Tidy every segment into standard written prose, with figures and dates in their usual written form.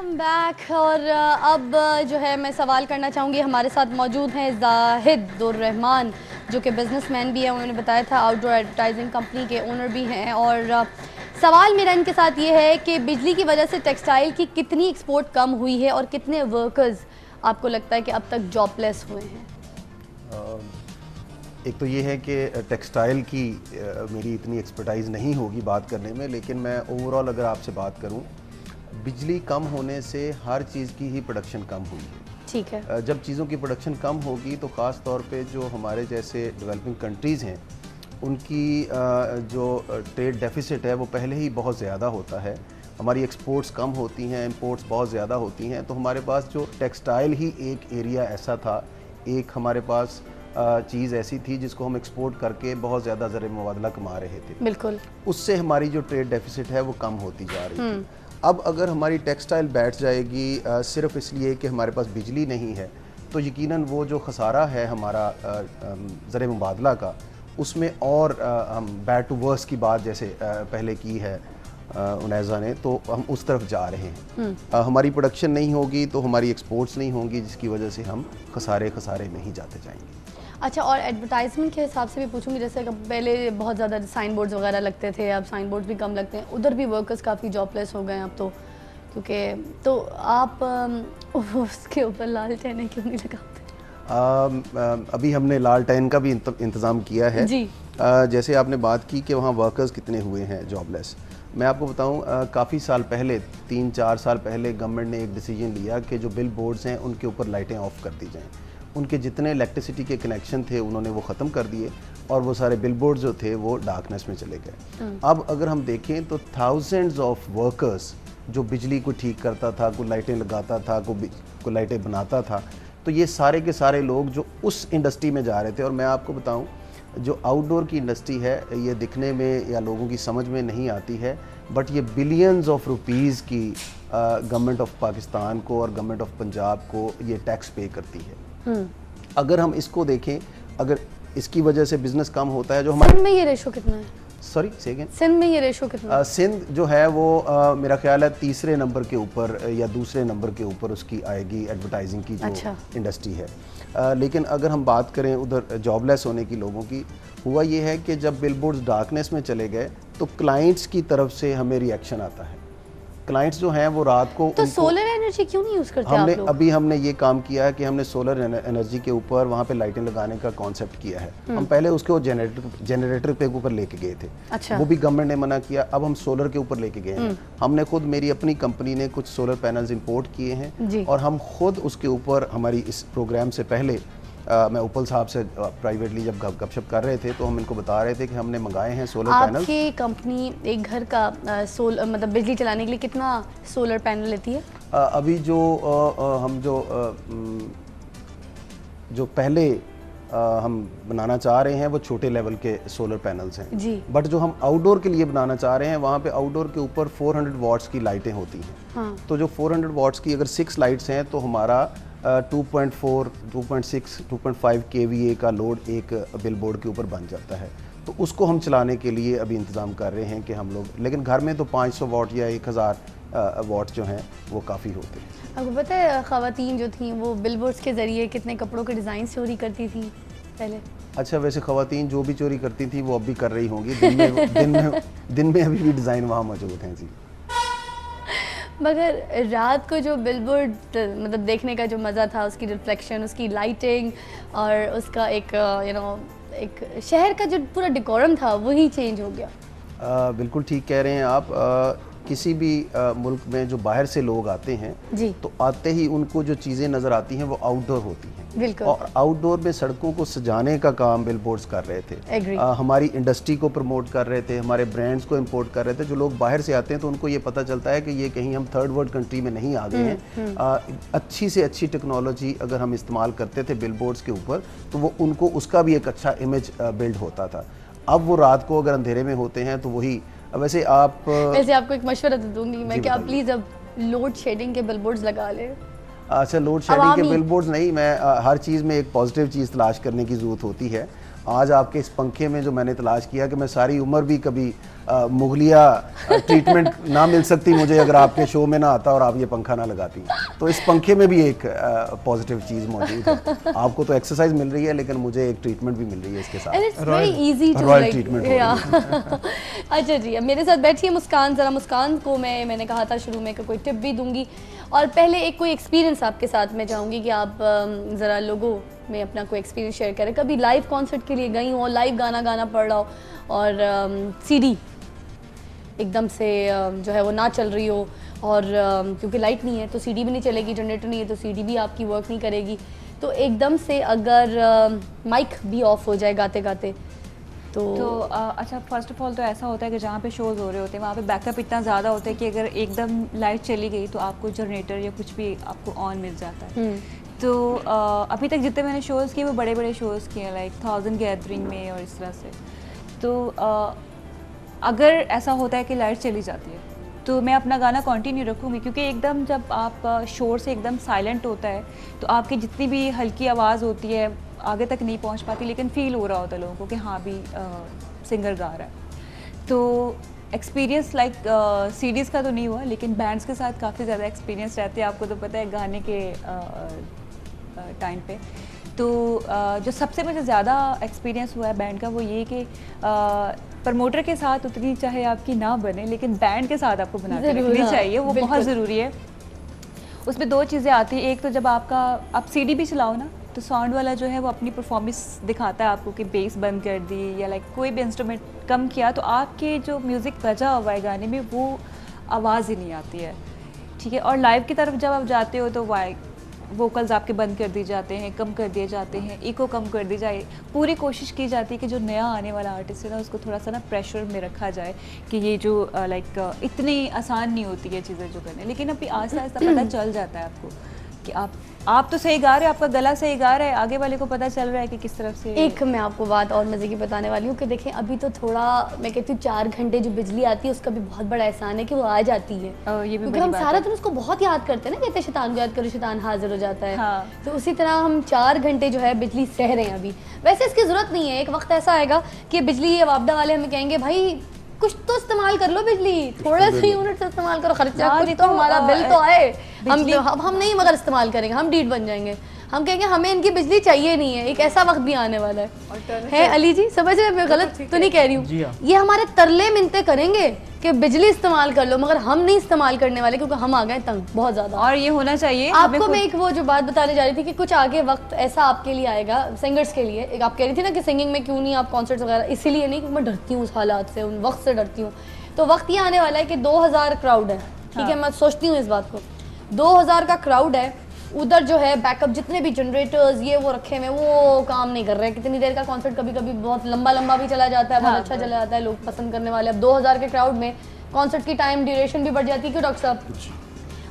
Welcome back. और अब जो है मैं सवाल करना चाहूँगी, हमारे साथ मौजूद हैं जाहिद उर रहमान जो कि बिजनेसमैन भी हैं, उन्होंने बताया था आउटडोर एडवर्टाइजिंग कंपनी के ओनर भी हैं। और सवाल मेरा इनके साथ ये है कि बिजली की वजह से टेक्सटाइल की कितनी एक्सपोर्ट कम हुई है और कितने वर्कर्स आपको लगता है कि अब तक जॉबलेस हुए हैं? एक तो ये है कि टेक्सटाइल की मेरी इतनी एक्सपर्टाइज़ नहीं होगी बात करने में, लेकिन मैं ओवरऑल अगर आपसे बात करूं, बिजली कम होने से हर चीज़ की ही प्रोडक्शन कम हुई है। ठीक है। जब चीज़ों की प्रोडक्शन कम होगी तो ख़ास तौर पे जो हमारे जैसे डेवलपिंग कंट्रीज़ हैं उनकी जो ट्रेड डेफिसिट है वो पहले ही बहुत ज़्यादा होता है। हमारी एक्सपोर्ट्स कम होती हैं, इंपोर्ट्स बहुत ज़्यादा होती हैं, तो हमारे पास जो टेक्सटाइल ही एक एरिया ऐसा था, एक हमारे पास चीज़ ऐसी थी जिसको हम एक्सपोर्ट करके बहुत ज़्यादा ज़र मुबादला कमा रहे थे। बिल्कुल। उससे हमारी जो ट्रेड डेफिसिट है वो कम होती जा रही थी। अब अगर हमारी टेक्सटाइल बैठ जाएगी सिर्फ इसलिए कि हमारे पास बिजली नहीं है, तो यकीनन वो जो खसारा है हमारा ज़र मुबादला का, उसमें और हम बैड टू वर्स की बात जैसे पहले की है उनैज़ा ने, तो हम उस तरफ जा रहे हैं। हमारी प्रोडक्शन नहीं होगी तो हमारी एक्सपोर्ट्स नहीं होंगी, जिसकी वजह से हम खसारे में ही जाते जाएंगे। अच्छा, और एडवर्टाइजमेंट के हिसाब से भी पूछूंगी, जैसे पहले बहुत ज़्यादा साइन बोर्ड्स वगैरह लगते थे, अब साइन बोर्ड्स भी कम लगते हैं, उधर भी वर्कर्स काफ़ी जॉबलेस हो गए हैं अब तो, क्योंकि तो आप उसके ऊपर लालटेन क्यों नहीं लगाते? अभी हमने लालटेन का भी इंतज़ाम किया है जी। जैसे आपने बात की कि वहाँ वर्कर्स कितने हुए हैं जॉबलेस, मैं आपको बताऊं काफ़ी साल पहले 3-4 साल पहले गवर्नमेंट ने एक डिसीजन लिया कि जो बिल बोर्ड्स हैं उनके ऊपर लाइटें ऑफ कर दी जाएं। उनके जितने इलेक्ट्रिसिटी के कनेक्शन थे उन्होंने वो ख़त्म कर दिए और वो सारे बिल बोर्ड जो थे वो डार्कनेस में चले गए। अब अगर हम देखें तो थाउजेंड्स ऑफ वर्कर्स जो बिजली को ठीक करता था, कोई लाइटें लगाता था, कोई लाइटें बनाता था, तो ये सारे के सारे लोग जो उस इंडस्ट्री में जा रहे थे। और मैं आपको बताऊं, जो आउटडोर की इंडस्ट्री है ये दिखने में या लोगों की समझ में नहीं आती है, बट ये बिलियंस ऑफ रुपीज़ की गवर्नमेंट ऑफ पाकिस्तान को और गवर्नमेंट ऑफ पंजाब को ये टैक्स पे करती है। अगर हम इसको देखें, अगर इसकी वजह से बिजनेस कम होता है, जो हमारे सिंध में ये रेशो कितना है? सॉरी से अगेन, सिंध में ये रेशो कितना है? सिंध जो है वो मेरा ख्याल है तीसरे नंबर के ऊपर या दूसरे नंबर के ऊपर उसकी आएगी एडवर्टाइजिंग की जो अच्छा। इंडस्ट्री है। लेकिन अगर हम बात करें उधर जॉबलेस होने की लोगों की, हुआ ये है कि जब बिलबोर्ड्स डार्कनेस में चले गए तो क्लाइंट्स की तरफ से हमें रिएक्शन आता है। क्लाइंट्स जो हैं वो रात को तो सोलर एनर्जी क्यों नहीं यूज़ करते हमने आप लोग? अभी हमने ये काम किया है कि हमने सोलर एनर्जी के ऊपर वहाँ पे लाइटें लगाने का कॉन्सेप्ट किया है। हम पहले उसको जनरेटर पे ऊपर लेके गए थे। अच्छा। वो भी गवर्नमेंट ने मना किया, अब हम सोलर के ऊपर लेके गए हैं। हमने खुद, मेरी अपनी कंपनी ने कुछ सोलर पैनल्स इंपोर्ट किए हैं और हम खुद उसके ऊपर, हमारी इस प्रोग्राम से पहले मैं उपल साहब से प्राइवेटली जब गपशप कर रहे थे तो हम इनको बता रहे थे कि हमने मंगाए हैं सोलर पैनल। आपकी कंपनी एक घर का मतलब बिजली चलाने के लिए कितना सोलर पैनल लेती है? अभी जो हम जो पहले हम बनाना चाह रहे हैं वो छोटे लेवल के सोलर पैनल्स हैं जी। बट जो हम आउटडोर के लिए बनाना चाह रहे हैं वहाँ पे आउटडोर के ऊपर 400 वाट्स की लाइटें होती हैं। हाँ। तो जो 400 वाट्स की अगर 6 लाइट्स हैं तो हमारा 2.4, 2.6, 2.5 kVA का लोड एक बिलबोर्ड के ऊपर बन जाता है। तो उसको हम चलाने के लिए अभी इंतज़ाम कर रहे हैं कि हम लोग, लेकिन घर में तो 500 वाट या 1000 वाट जो हैं वो काफ़ी होते हैं। आपको पता है ख़वातीन जो थी वो बिलबोर्ड्स के ज़रिए कितने कपड़ों के डिज़ाइन चोरी करती थी पहले? अच्छा, वैसे ख़वातीन जो भी चोरी करती थी वो अब भी कर रही होंगी, दिन में अभी भी डिज़ाइन वहाँ मौजूद हैं जी। मगर रात को जो बिलबोर्ड मतलब देखने का जो मज़ा था, उसकी रिफ्लेक्शन, उसकी लाइटिंग और उसका एक एक शहर का जो पूरा डेकोरम था वही चेंज हो गया। बिल्कुल ठीक कह रहे हैं आप। किसी भी मुल्क में जो बाहर से लोग आते हैं जी। तो आते ही उनको जो चीज़ें नज़र आती हैं वो आउटडोर होती हैं। बिल्कुल। और आउटडोर में सड़कों को सजाने का काम बिलबोर्ड्स कर रहे थे। हमारी इंडस्ट्री को प्रमोट कर रहे थे, हमारे ब्रांड्स को इंपोर्ट कर रहे थे। जो लोग बाहर से आते हैं तो उनको ये पता चलता है कि ये कहीं हम थर्ड वर्ल्ड कंट्री में नहीं आ गए हैं। अच्छी से अच्छी टेक्नोलॉजी अगर हम इस्तेमाल करते थे बिलबोर्ड्स के ऊपर तो वो उनको उसका भी एक अच्छा इमेज बिल्ड होता था। अब वो रात को अगर अंधेरे में होते हैं तो वही, वैसे आपको एक मशवरा तो दूंगी मैं कि आप प्लीज़ अब लोड शेडिंग के बिलबोर्ड्स लगा लें। अच्छा, लोड शेडिंग के बिलबोर्ड्स नहीं, मैं हर चीज़ में एक पॉजिटिव चीज़ तलाश करने की ज़रूरत होती है आज आपके इस पंखे में जो मैंने तलाश किया कि मैं सारी उम्र भी कभी मुगलिया ट्रीटमेंट ना मिल सकती मुझे अगर आपके शो में ना आता और आप ये पंखा ना लगाती, तो इस पंखे में भी एक पॉजिटिव चीज़ मौजूद है। आपको तो एक्सरसाइज मिल रही है लेकिन मुझे एक ट्रीटमेंट भी मिल रही है इसके साथ, रॉयल ट्रीटमेंट। अच्छा जी, अब मेरे साथ बैठिए मुस्कान, ज़रा मुस्कान को मैंने कहा था शुरू में कि कोई टिप भी दूंगी, और पहले एक कोई एक्सपीरियंस आपके साथ मैं चाहूँगी कि आप ज़रा लोगों में अपना कोई एक्सपीरियंस शेयर करें। कभी लाइव कॉन्सर्ट के लिए गई हो, लाइव गाना गाना पड़ रहा हो और सीडी एकदम से जो है वो ना चल रही हो, और क्योंकि लाइट नहीं है तो सीडी भी नहीं चलेगी, जनरेटर नहीं है तो सीडी भी आपकी वर्क नहीं करेगी, तो एकदम से अगर माइक भी ऑफ हो जाए गाते गाते तो अच्छा, फर्स्ट ऑफ ऑल तो ऐसा होता है कि जहाँ पे शोज़ हो रहे होते हैं वहाँ पे बैकअप इतना ज़्यादा होता है कि अगर एकदम लाइट चली गई तो आपको जनरेटर या कुछ भी आपको ऑन मिल जाता है। तो अभी तक जितने मैंने शोज़ किए वो बड़े बड़े शोज़ किए, लाइक 1000 गैदरिंग में और इस तरह से। तो अगर ऐसा होता है कि लाइट चली जाती है तो मैं अपना गाना कंटिन्यू रखूँगी, क्योंकि एकदम जब आप शोर से एकदम साइलेंट होता है तो आपकी जितनी भी हल्की आवाज़ होती है आगे तक नहीं पहुंच पाती, लेकिन फ़ील हो रहा होता है लोगों को कि हाँ भी सिंगर गा रहा है। तो एक्सपीरियंस लाइक सीडीज़ का तो नहीं हुआ, लेकिन बैंड्स के साथ काफ़ी ज़्यादा एक्सपीरियंस रहते हैं, आपको तो पता है गाने के टाइम पे। तो जो सबसे मुझे ज़्यादा एक्सपीरियंस हुआ है बैंड का वो ये कि प्रमोटर के साथ उतनी चाहे आपकी ना बने लेकिन बैंड के साथ आपको बना के रखनी चाहिए, वो बहुत ज़रूरी है। उसमें दो चीज़ें आती हैं, एक तो जब आप सीडी भी चलाओ ना तो साउंड वाला जो है वो अपनी परफॉर्मेंस दिखाता है आपको कि बेस बंद कर दी या लाइक कोई भी इंस्ट्रूमेंट कम किया तो आपके जो म्यूज़िक बजा हुआ है गाने में वो आवाज़ ही नहीं आती है, ठीक है। और लाइव की तरफ जब आप जाते हो तो वोकल्स आपके बंद कर दिए जाते हैं, कम कर दिए जाते हैं, इको कम कर दी जाए, पूरी कोशिश की जाती है कि जो नया आने वाला आर्टिस्ट है ना उसको थोड़ा सा ना प्रेशर में रखा जाए कि ये जो लाइक इतनी आसान नहीं होती है चीज़ें जो करने, लेकिन अभी आहिस्ता आहिस्ता पता चल जाता है आपको कि आप तो सही गा रहे हो, आपका गला सही गा रहा है, आगे वाले को पता चल रहा है कि किस तरफ से। एक मैं आपको बात और मज़े की बताने वाली हूँ कि देखें अभी तो थोड़ा मैं कहती हूँ 4 घंटे जो बिजली आती है उसका भी बहुत बड़ा एहसान है कि वो आ जाती है, ये भी क्योंकि हम सारा दिन उसको बहुत याद करते हैं ना, कहते हैं शैतान को याद करो शैतान हाजिर हो जाता है। हाँ। तो उसी तरह हम 4 घंटे जो है बिजली सह रहे हैं अभी। वैसे इसकी ज़रूरत नहीं है, एक वक्त ऐसा आएगा कि बिजली या वापडा वाले हमें कहेंगे भाई कुछ तो इस्तेमाल कर लो बिजली, थोड़े से यूनिट से इस्तेमाल करो, खर्चा खुद तो हमारा बिल तो आए, हम नहीं मगर इस्तेमाल करेंगे, हम डीड बन जाएंगे, हम कहेंगे हमें इनकी बिजली चाहिए नहीं है। एक ऐसा वक्त भी आने वाला है अली जी, समझ रहे मैं गलत तो नहीं कह रही हूँ? ये हमारे तरले मिनते करेंगे कि बिजली इस्तेमाल कर लो, मगर हम नहीं इस्तेमाल करने वाले क्योंकि हम आ गए तंग बहुत ज़्यादा। और ये होना चाहिए आपको मैं एक वो जो बात बताने जा रही थी कि कुछ आगे वक्त ऐसा आपके लिए आएगा सिंगर्स के लिए, एक आप कह रही थी ना कि सिंगिंग में क्यों नहीं आप कॉन्सर्ट्स वगैरह, इसीलिए नहीं क्योंकि मैं डरती हूँ उस हालात से, उन वक्त से डरती हूँ। तो वक्त ये आने वाला है कि 2000 क्राउड है, ठीक है, मैं सोचती हूँ इस बात को, 2000 का क्राउड है, उधर जो है बैकअप जितने भी जनरेटर्स ये वो रखे हुए वो काम नहीं कर रहे हैं। कितनी देर का कॉन्सर्ट कभी कभी बहुत लंबा भी चला जाता है, बहुत अच्छा चला जाता है, लोग पसंद करने वाले। अब 2000 के क्राउड में कॉन्सर्ट की टाइम ड्यूरेशन भी बढ़ जाती है, क्यों डॉक्टर साहब?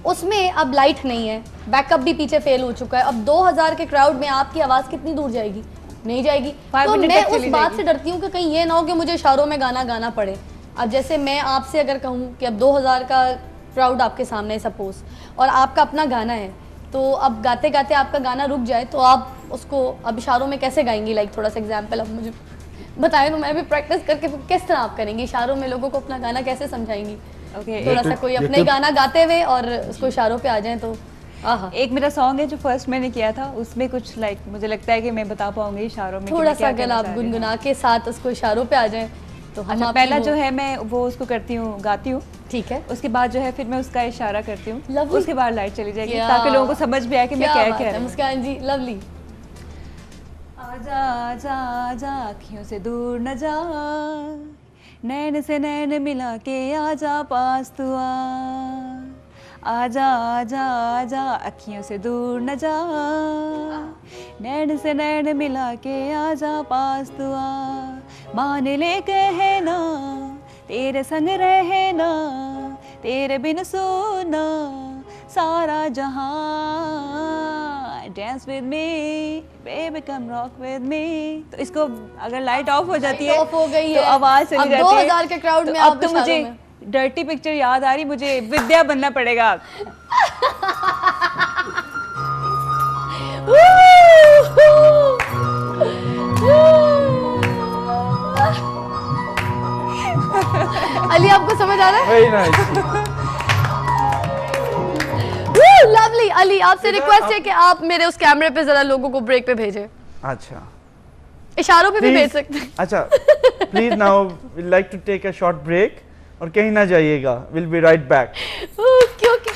उसमें अब लाइट नहीं है, बैकअप भी पीछे फेल हो चुका है। अब 2000 के क्राउड में आपकी आवाज़ कितनी दूर जाएगी? नहीं जाएगी। तो मैं उस बात से डरती हूँ कि कहीं ये ना हो कि मुझे इशारों में गाना गाना पड़े। अब जैसे मैं आपसे अगर कहूँ कि अब 2000 का क्राउड आपके सामने है सपोज, और आपका अपना गाना है, तो अब गाते गाते आपका गाना रुक जाए तो आप उसको अब इशारों में कैसे गाएंगी? लाइक थोड़ा सा एग्जांपल अब मुझे बताएं तो मैं भी प्रैक्टिस करके किस तरह आप करेंगी इशारों में, लोगों को अपना गाना कैसे समझाएंगी? थोड़ा सा कोई अपने गाना गाते हुए और उसको इशारों पे आ जाए तो। एक मेरा सॉन्ग है जो फर्स्ट मैंने किया था, उसमें कुछ लाइक मुझे लगता है कि मैं बता पाऊंगी इशारों में, थोड़ा सा अगर आप गुनगुना के साथ उसको इशारों पे आ जाए तो हम। अच्छा, पहला जो है मैं वो उसको करती हूँ, गाती हूँ, ठीक है, उसके बाद जो है फिर मैं उसका इशारा करती हूँ, उसके बाद लाइट चली जाएगी क्या? ताकि लोगों को समझ भी आए कि मैं क्या कह रही हूँ। मुस्कान जी लवली। आजा आजा आजा अखियों से दूर न जा, नैन से नैन मिला के आजा पास तू आ, आजा आजा आजा अखियों से दूर न जा, नैन से नैन मिला के आजा पास तू आ, मान ले कहना तेरे संग रहना, तेरे बिन सोना सारा जहां, dance with me baby come rock with me. तो इसको अगर लाइट ऑफ हो जाती है ऑफ हो गई तो है, आवाज चली जाती है। 2000 के क्राउड में अब तो मुझे डर्टी पिक्चर याद आ रही, मुझे विद्या बनना पड़ेगा। अली आपको समझ आ रहा है? Very nice. लवली। अली आपसे रिक्वेस्ट है कि आप मेरे उस कैमरे पे जरा लोगों को ब्रेक पे भेजें। अच्छा, इशारों पे भी Please. भेज सकते हैं। अच्छा, please now we like to take a short break और कहीं ना जाइएगा, विल बी राइट बैक। क्योंकि